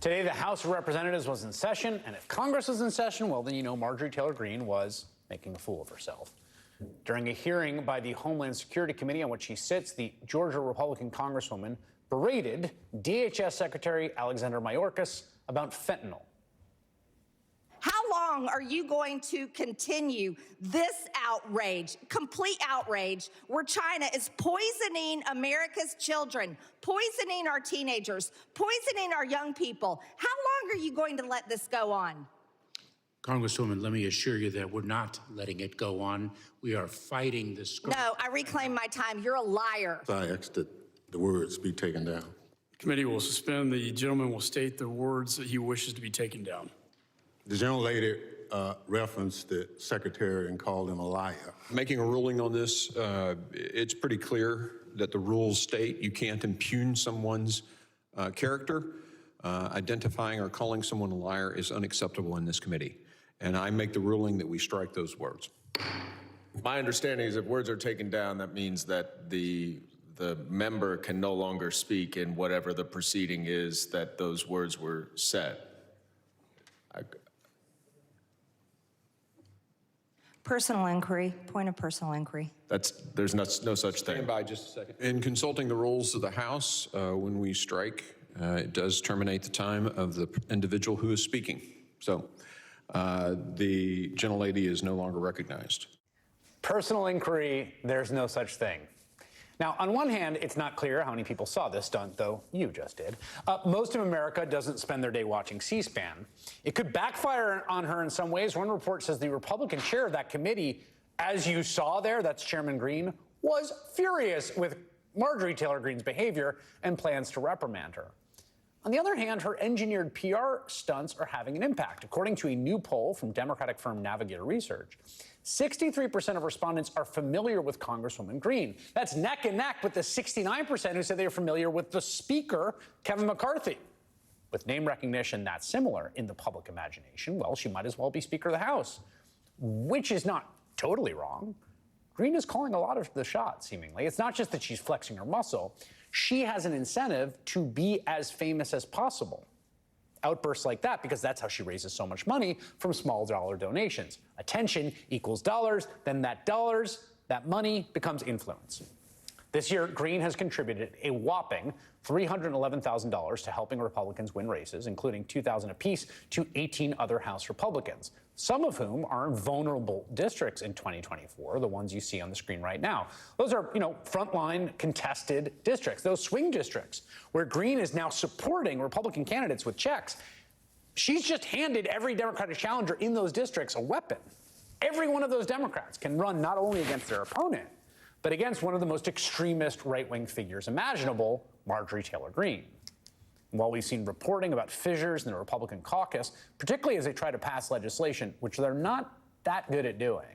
Today, the House of Representatives was in session, and if Congress was in session, well, then you know Marjorie Taylor Greene was making a fool of herself. During a hearing by the Homeland Security Committee on which she sits, the Georgia Republican Congresswoman berated DHS Secretary Alexander Mayorkas about fentanyl. How long are you going to continue this outrage, complete outrage, where China is poisoning America's children, poisoning our teenagers, poisoning our young people? How long are you going to let this go on? Congresswoman, let me assure you that we're not letting it go on. We are fighting this. No, I reclaim my time. You're a liar. I ask that the words be taken down. The committee will suspend. The gentleman will state the words that he wishes to be taken down. The gentlelady referenced the secretary and called him a liar. Making a ruling on this, it's pretty clear that the rules state you can't impugn someone's character. Identifying or calling someone a liar is unacceptable in this committee. And I make the ruling that we strike those words. My understanding is if words are taken down, that means that the member can no longer speak in whatever the proceeding is that those words were said. Personal inquiry, point of personal inquiry. There's no such thing. Stand by just a second. In consulting the rules of the House, when we strike, it does terminate the time of the individual who is speaking. So the gentlelady is no longer recognized. Personal inquiry, there's no such thing. Now, on one hand, it's not clear how many people saw this stunt, though you just did. Most of America doesn't spend their day watching C-SPAN. It could backfire on her in some ways. One report says the Republican chair of that committee, as you saw there, that's Chairman Greene, was furious with Marjorie Taylor Greene's behavior and plans to reprimand her. On the other hand, her engineered PR stunts are having an impact. According to a new poll from Democratic firm Navigator Research, 63% of respondents are familiar with Congresswoman Greene. That's neck and neck with the 69% who said they are familiar with the Speaker, Kevin McCarthy. With name recognition that similar in the public imagination, well, she might as well be Speaker of the House, which is not totally wrong. Greene is calling a lot of the shots, seemingly. It's not just that she's flexing her muscle. She has an incentive to be as famous as possible. Outbursts like that, because that's how she raises so much money from small dollar donations. Attention equals dollars, then that money becomes influence. This year, Greene has contributed a whopping $311,000 to helping Republicans win races, including $2,000 apiece to 18 other House Republicans, some of whom are in vulnerable districts in 2024, the ones you see on the screen right now. Those are, frontline contested districts, those swing districts, where Greene is now supporting Republican candidates with checks. She's just handed every Democratic challenger in those districts a weapon. Every one of those Democrats can run not only against their opponent, but against one of the most extremist right-wing figures imaginable, Marjorie Taylor Greene. While we've seen reporting about fissures in the Republican caucus, particularly as they try to pass legislation, which they're not that good at doing,